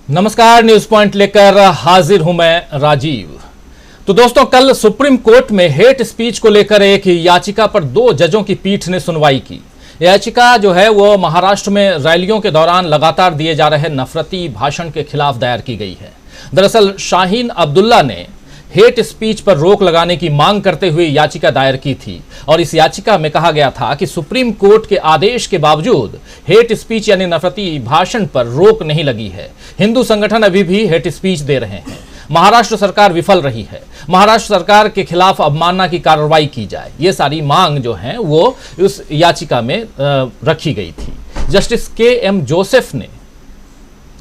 नमस्कार, news point लेकर हाजिर हूं मैं राजीव। तो दोस्तों, कल सुप्रीम कोर्ट में हेट स्पीच को लेकर एक याचिका पर 2 जजों की पीठ ने सुनवाई की। याचिका जो है वो महाराष्ट्र में रैलियों के दौरान लगातार दिए जा रहे नफरती भाषण के खिलाफ दायर की गई है। दरअसल शाहीन अब्दुल्ला ने हेट स्पीच पर रोक लगाने की मांग करते हुए याचिका दायर की थी और इस याचिका में कहा गया था कि सुप्रीम कोर्ट के आदेश के बावजूद हेट स्पीच यानी नफरती भाषण पर रोक नहीं लगी है। हिंदू संगठन अभी भी हेट स्पीच दे रहे हैं। महाराष्ट्र सरकार विफल रही है। महाराष्ट्र सरकार के खिलाफ अवमानना की कार्रवाई की जाए, ये सारी मांग जो है वो उस याचिका में रखी गई थी। Justice KM. जोसेफ ने,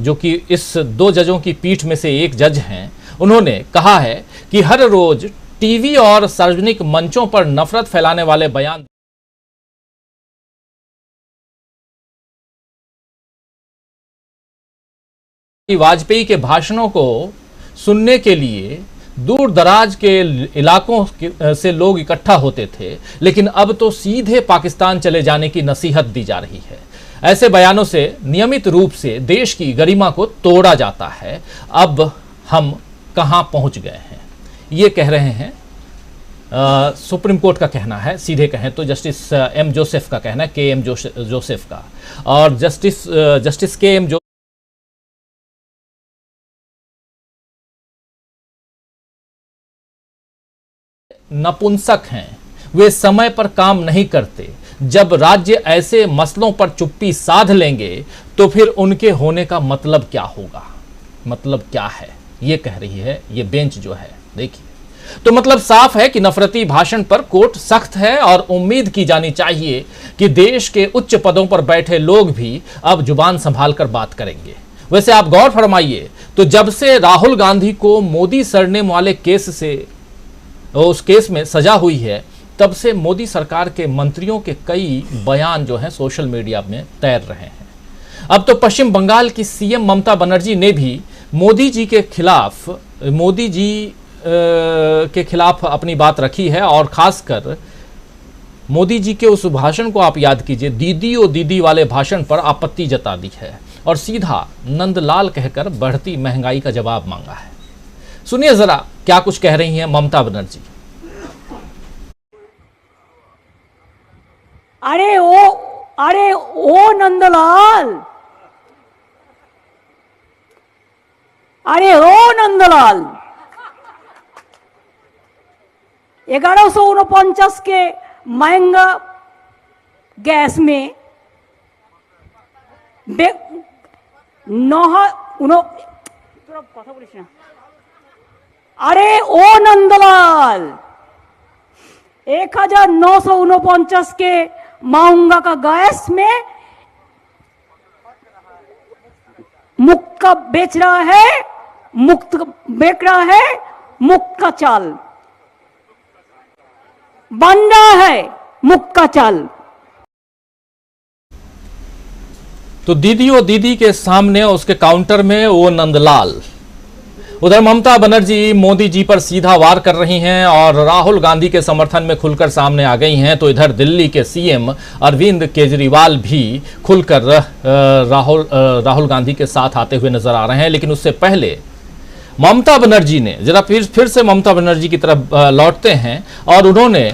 जो कि इस 2 जजों की पीठ में से एक जज हैं, उन्होंने कहा है कि हर रोज टीवी और सार्वजनिक मंचों पर नफरत फैलाने वाले बयान वाजपेयी के भाषणों को सुनने के लिए दूर दराज के इलाकों से लोग इकट्ठा होते थे, लेकिन अब तो सीधे पाकिस्तान चले जाने की नसीहत दी जा रही है। ऐसे बयानों से नियमित रूप से देश की गरिमा को तोड़ा जाता है। अब हम कहां पहुंच गए हैं, ये कह रहे हैं सुप्रीम कोर्ट का कहना है। सीधे कहें तो जस्टिस एम जोसेफ का कहना है, के एम जोसेफ का। और जस्टिस के एम नपुंसक हैं, वे समय पर काम नहीं करते। जब राज्य ऐसे मसलों पर चुप्पी साध लेंगे तो फिर उनके होने का मतलब क्या होगा, मतलब क्या है, ये कह रही है ये बेंच जो है। देखिए, तो मतलब साफ है कि नफरती भाषण पर कोर्ट सख्त है और उम्मीद की जानी चाहिए कि देश के उच्च पदों पर बैठे लोग भी अब जुबान संभाल कर बात करेंगे। वैसे आप गौर फरमाइए, तो जब से राहुल गांधी को मोदी सरनेम वाले उस केस में सजा हुई है, तब से मोदी सरकार के मंत्रियों के कई बयान जो हैं सोशल मीडिया में तैर रहे हैं। अब तो पश्चिम बंगाल की सीएम ममता बनर्जी ने भी मोदी जी के खिलाफ अपनी बात रखी है और खासकर मोदी जी के उस भाषण को आप याद कीजिए, दीदी ओ दीदी वाले भाषण पर आपत्ति जता दी है और सीधा नंदलाल कहकर बढ़ती महंगाई का जवाब मांगा है। सुनिए जरा क्या कुछ कह रही हैं ममता बनर्जी। अरे ओ नंदलाल, अरे ओ नंदलाल, 1149 के महंगा गैस में अरे ओ नंदलाल, 1949 के महंगा का गैस में मुक्त बेच रहा है, मुक्त का चाल बन रहा है, मुक्त का चाल। तो दीदी ओ दीदी के सामने उसके काउंटर में वो नंदलाल। उधर ममता बनर्जी मोदी जी पर सीधा वार कर रही हैं और राहुल गांधी के समर्थन में खुलकर सामने आ गई हैं। तो इधर दिल्ली के सीएम अरविंद केजरीवाल भी खुलकर राहुल गांधी के साथ आते हुए नजर आ रहे हैं। लेकिन उससे पहले ममता बनर्जी ने जरा फिर से ममता बनर्जी की तरफ लौटते हैं और उन्होंने,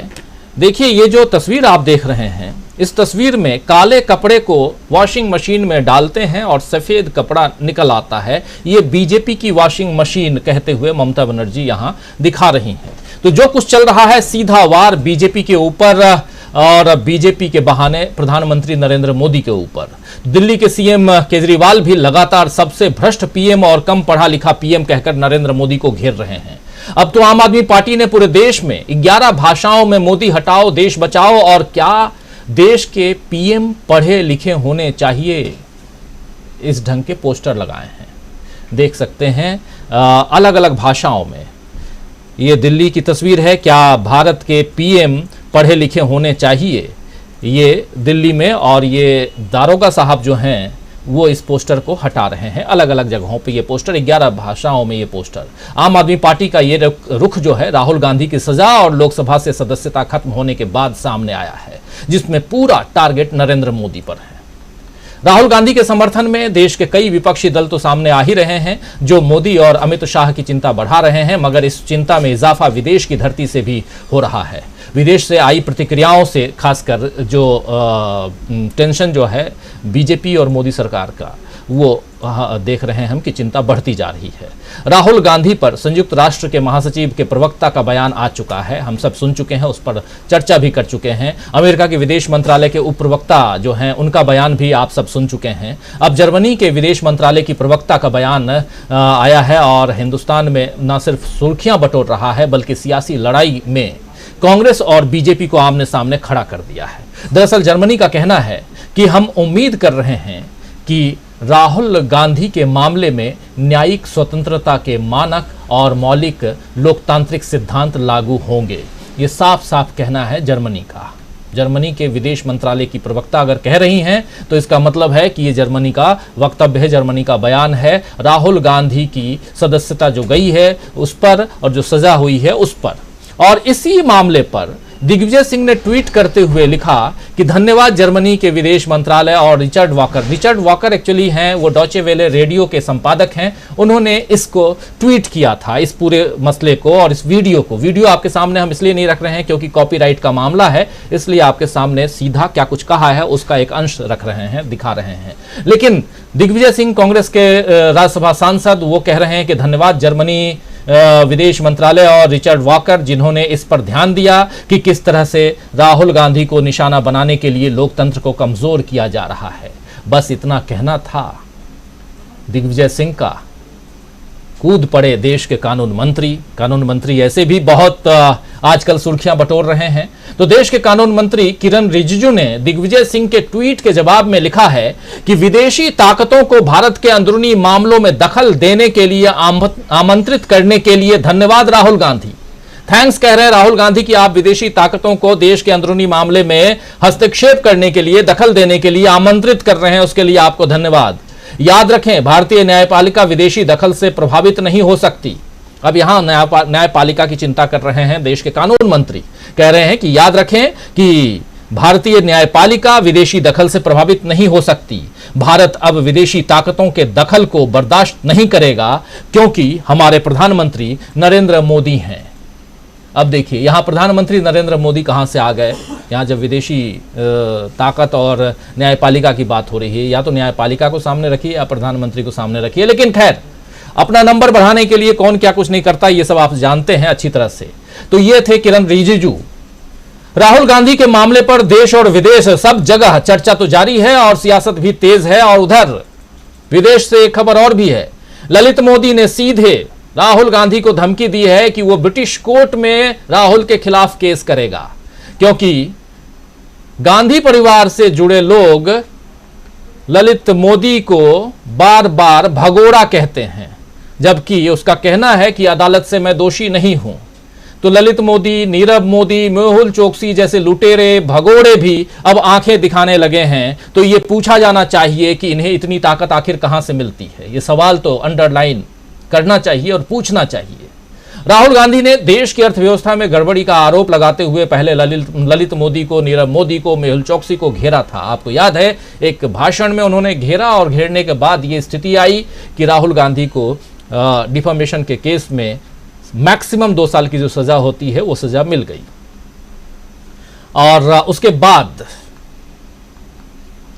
देखिए ये जो तस्वीर आप देख रहे हैं, इस तस्वीर में काले कपड़े को वॉशिंग मशीन में डालते हैं और सफेद कपड़ा निकल आता है। ये बीजेपी की वॉशिंग मशीन कहते हुए ममता बनर्जी यहां दिखा रही हैं। तो जो कुछ चल रहा है सीधा वार बीजेपी के ऊपर और बीजेपी के बहाने प्रधानमंत्री नरेंद्र मोदी के ऊपर। दिल्ली के सीएम केजरीवाल भी लगातार सबसे भ्रष्ट पीएम और कम पढ़ा लिखा पीएम कहकर नरेंद्र मोदी को घेर रहे हैं। अब तो आम आदमी पार्टी ने पूरे देश में 11 भाषाओं में मोदी हटाओ देश बचाओ और क्या देश के पीएम पढ़े लिखे होने चाहिए, इस ढंग के पोस्टर लगाए हैं। देख सकते हैं अलग अलग भाषाओं में। ये दिल्ली की तस्वीर है, क्या भारत के पीएम पढ़े लिखे होने चाहिए, ये दिल्ली में। और ये दारोगा साहब जो हैं वो इस पोस्टर को हटा रहे हैं। अलग अलग जगहों पे ये पोस्टर, 11 भाषाओं में ये पोस्टर। आम आदमी पार्टी का ये रुख जो है राहुल गांधी की सजा और लोकसभा से सदस्यता खत्म होने के बाद सामने आया है, जिसमें पूरा टारगेट नरेंद्र मोदी पर है। राहुल गांधी के समर्थन में देश के कई विपक्षी दल तो सामने आ ही रहे हैं, जो मोदी और अमित शाह की चिंता बढ़ा रहे हैं, मगर इस चिंता में इजाफा विदेश की धरती से भी हो रहा है। विदेश से आई प्रतिक्रियाओं से खासकर जो टेंशन जो है बीजेपी और मोदी सरकार का, वो देख रहे हैं हम कि चिंता बढ़ती जा रही है। राहुल गांधी पर संयुक्त राष्ट्र के महासचिव के प्रवक्ता का बयान आ चुका है, हम सब सुन चुके हैं, उस पर चर्चा भी कर चुके हैं। अमेरिका के विदेश मंत्रालय के उप प्रवक्ता जो हैं उनका बयान भी आप सब सुन चुके हैं। अब जर्मनी के विदेश मंत्रालय की प्रवक्ता का बयान आया है और हिंदुस्तान में न सिर्फ सुर्खियां बटोर रहा है बल्कि सियासी लड़ाई में कांग्रेस और बीजेपी को आमने सामने खड़ा कर दिया है। दरअसल जर्मनी का कहना है कि हम उम्मीद कर रहे हैं कि राहुल गांधी के मामले में न्यायिक स्वतंत्रता के मानक और मौलिक लोकतांत्रिक सिद्धांत लागू होंगे। ये साफ साफ कहना है जर्मनी का। जर्मनी के विदेश मंत्रालय की प्रवक्ता अगर कह रही हैं तो इसका मतलब है कि ये जर्मनी का वक्तव्य है, जर्मनी का बयान है। राहुल गांधी की सदस्यता जो गई है उस पर और जो सजा हुई है उस पर। और इसी मामले पर दिग्विजय सिंह ने ट्वीट करते हुए लिखा कि धन्यवाद जर्मनी के विदेश मंत्रालय और रिचर्ड वॉकर एक्चुअली हैं वो डॉचे वेले रेडियो के संपादक हैं। उन्होंने इसको ट्वीट किया था, इस पूरे मसले को और इस वीडियो आपके सामने हम इसलिए नहीं रख रहे हैं क्योंकि कॉपीराइट का मामला है, इसलिए आपके सामने सीधा क्या कुछ कहा है उसका एक अंश रख रहे हैं, दिखा रहे हैं। लेकिन दिग्विजय सिंह कांग्रेस के राज्यसभा सांसद वो कह रहे हैं कि धन्यवाद जर्मनी विदेश मंत्रालय और रिचर्ड वॉकर जिन्होंने इस पर ध्यान दिया कि किस तरह से राहुल गांधी को निशाना बनाने के लिए लोकतंत्र को कमजोर किया जा रहा है। बस इतना कहना था दिग्विजय सिंह का। कूद पड़े देश के कानून मंत्री ऐसे भी बहुत आजकल सुर्खियां बटोर रहे हैं। तो देश के कानून मंत्री किरण रिजिजू ने दिग्विजय सिंह के ट्वीट के जवाब में लिखा है कि विदेशी ताकतों को भारत के अंदरूनी मामलों में दखल देने के लिए आमंत्रित करने के लिए धन्यवाद राहुल गांधी। थैंक्स कह रहे हैं राहुल गांधी कि आप विदेशी ताकतों को देश के अंदरूनी मामले में हस्तक्षेप करने के लिए, दखल देने के लिए आमंत्रित कर रहे हैं, उसके लिए आपको धन्यवाद। याद रखें, भारतीय न्यायपालिका विदेशी दखल से प्रभावित नहीं हो सकती। अब यहां न्यायपालिका की चिंता कर रहे हैं देश के कानून मंत्री, कह रहे हैं कि याद रखें कि भारतीय न्यायपालिका विदेशी दखल से प्रभावित नहीं हो सकती। भारत अब विदेशी ताकतों के दखल को बर्दाश्त नहीं करेगा क्योंकि हमारे प्रधानमंत्री नरेंद्र मोदी हैं। अब देखिए यहां प्रधानमंत्री नरेंद्र मोदी कहां से आ गए। यहां जब विदेशी ताकत और न्यायपालिका की बात हो रही है, या तो न्यायपालिका को सामने रखिए या प्रधानमंत्री को सामने रखिए। लेकिन खैर, अपना नंबर बढ़ाने के लिए कौन क्या कुछ नहीं करता, ये सब आप जानते हैं अच्छी तरह से। तो ये थे किरण रिजिजू। राहुल गांधी के मामले पर देश और विदेश सब जगह चर्चा तो जारी है और सियासत भी तेज है। और उधर विदेश से एक खबर और भी है। ललित मोदी ने सीधे राहुल गांधी को धमकी दी है कि वो ब्रिटिश कोर्ट में राहुल के खिलाफ केस करेगा, क्योंकि गांधी परिवार से जुड़े लोग ललित मोदी को बार बार भगोड़ा कहते हैं, जबकि उसका कहना है कि अदालत से मैं दोषी नहीं हूं। तो ललित मोदी, नीरव मोदी, मेहुल चोकसी जैसे लुटेरे भगोड़े भी अब आंखें दिखाने लगे हैं। तो ये पूछा जाना चाहिए कि इन्हें इतनी ताकत आखिर कहां से मिलती है। ये सवाल तो अंडरलाइन करना चाहिए और पूछना चाहिए। राहुल गांधी ने देश की अर्थव्यवस्था में गड़बड़ी का आरोप लगाते हुए पहले ललित मोदी को, नीरव मोदी को, मेहुल चोकसी को घेरा था। आपको याद है, एक भाषण में उन्होंने घेरा और घेरने के बाद ये स्थिति आई कि राहुल गांधी को डिफेमेशन के केस में मैक्सिमम 2 साल की जो सजा होती है वो सजा मिल गई। और उसके बाद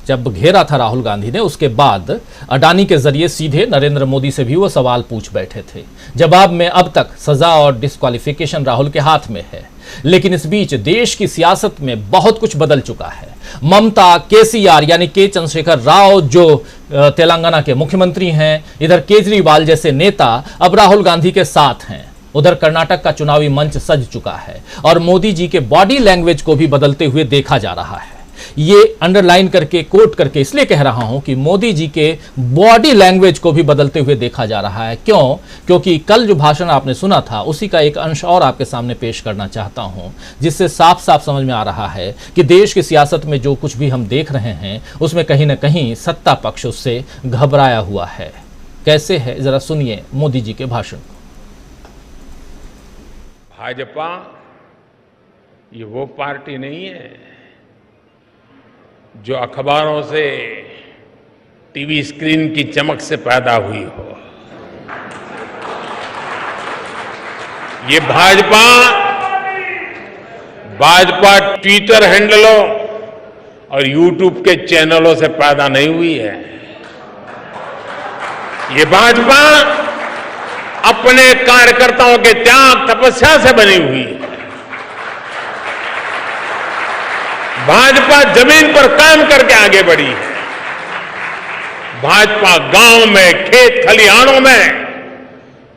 जब घेरा था राहुल गांधी ने, उसके बाद अडानी के जरिए सीधे नरेंद्र मोदी से भी वो सवाल पूछ बैठे थे। जवाब में अब तक सजा और डिस्क्वालिफिकेशन राहुल के हाथ में है। लेकिन इस बीच देश की सियासत में बहुत कुछ बदल चुका है। ममता, केसीआर यानी के चंद्रशेखर राव जो तेलंगाना के मुख्यमंत्री हैं, इधर केजरीवाल जैसे नेता अब राहुल गांधी के साथ हैं। उधर कर्नाटक का चुनावी मंच सज चुका है और मोदी जी के बॉडी लैंग्वेज को भी बदलते हुए देखा जा रहा है। ये अंडरलाइन करके, कोट करके इसलिए कह रहा हूं कि मोदी जी के बॉडी लैंग्वेज को भी बदलते हुए देखा जा रहा है। क्यों? क्योंकि कल जो भाषण आपने सुना था उसी का एक अंश और आपके सामने पेश करना चाहता हूं, जिससे साफ साफ समझ में आ रहा है कि देश की सियासत में जो कुछ भी हम देख रहे हैं उसमें कहीं ना कहीं सत्ता पक्ष उससे घबराया हुआ है। कैसे है, जरा सुनिए मोदी जी के भाषण को। भाजपा ये वो पार्टी नहीं है जो अखबारों से टीवी स्क्रीन की चमक से पैदा हुई हो। ये भाजपा ट्विटर हैंडलों और यूट्यूब के चैनलों से पैदा नहीं हुई है। ये भाजपा अपने कार्यकर्ताओं के त्याग तपस्या से बनी हुई है। भाजपा जमीन पर काम करके आगे बढ़ी है। भाजपा गांव में, खेत खलिहानों में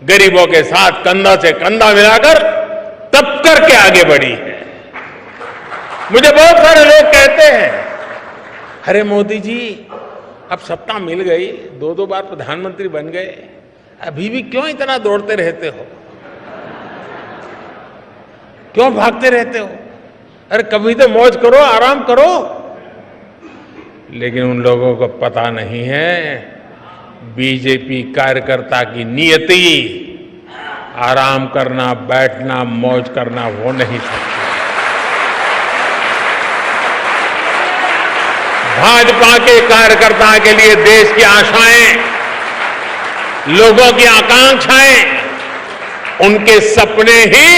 गरीबों के साथ कंधा से कंधा मिलाकर तप करके आगे बढ़ी है। मुझे बहुत सारे लोग कहते हैं, अरे मोदी जी अब सत्ता मिल गई, 2 बार प्रधानमंत्री बन गए, अभी भी क्यों इतना दौड़ते रहते हो, क्यों भागते रहते हो, अरे कभी तो मौज करो, आराम करो। लेकिन उन लोगों को पता नहीं है, बीजेपी कार्यकर्ता की नियति आराम करना, बैठना, मौज करना वो नहीं सकती। भाजपा के कार्यकर्ता के लिए देश की आशाएं, लोगों की आकांक्षाएं, उनके सपने ही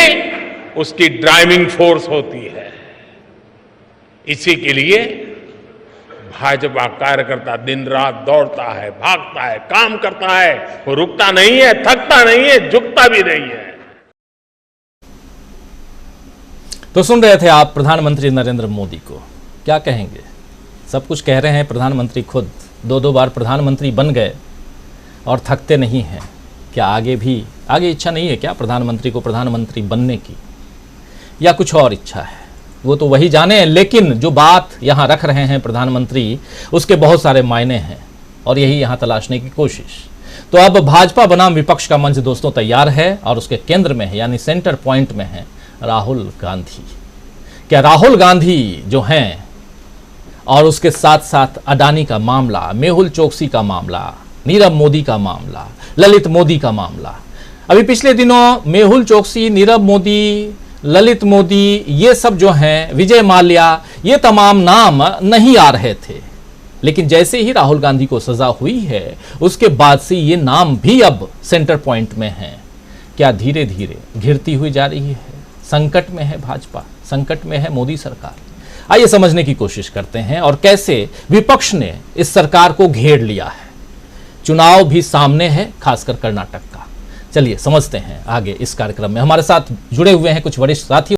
उसकी ड्राइविंग फोर्स होती है। इसी के लिए भाजपा कार्यकर्ता दिन रात दौड़ता है, भागता है, काम करता है, वो रुकता नहीं है, थकता नहीं है, झुकता भी नहीं है। तो सुन रहे थे आप प्रधानमंत्री नरेंद्र मोदी को, क्या कहेंगे? सब कुछ कह रहे हैं प्रधानमंत्री खुद, 2 बार प्रधानमंत्री बन गए और थकते नहीं हैं। क्या आगे इच्छा नहीं है क्या प्रधानमंत्री को प्रधानमंत्री बनने की, या कुछ और इच्छा है? वो तो वही जाने। लेकिन जो बात यहाँ रख रहे हैं प्रधानमंत्री, उसके बहुत सारे मायने हैं और यही यहाँ तलाशने की कोशिश। तो अब भाजपा बनाम विपक्ष का मंच दोस्तों तैयार है और उसके केंद्र में है, यानी सेंटर पॉइंट में है राहुल गांधी। क्या राहुल गांधी जो हैं, और उसके साथ साथ अडानी का मामला, मेहुल चोकसी का मामला, नीरव मोदी का मामला, ललित मोदी का मामला, अभी पिछले दिनों मेहुल चोकसी, नीरव मोदी, ललित मोदी, ये सब जो हैं, विजय माल्या, ये तमाम नाम नहीं आ रहे थे। लेकिन जैसे ही राहुल गांधी को सजा हुई है, उसके बाद से ये नाम भी अब सेंटर पॉइंट में हैं। क्या धीरे धीरे घिरती हुई जा रही है? संकट में है भाजपा, संकट में है मोदी सरकार। आइए समझने की कोशिश करते हैं और कैसे विपक्ष ने इस सरकार को घेर लिया है। चुनाव भी सामने है, खासकर कर्नाटक का। चलिए समझते हैं आगे इस कार्यक्रम में। हमारे साथ जुड़े हुए हैं कुछ वरिष्ठ साथी।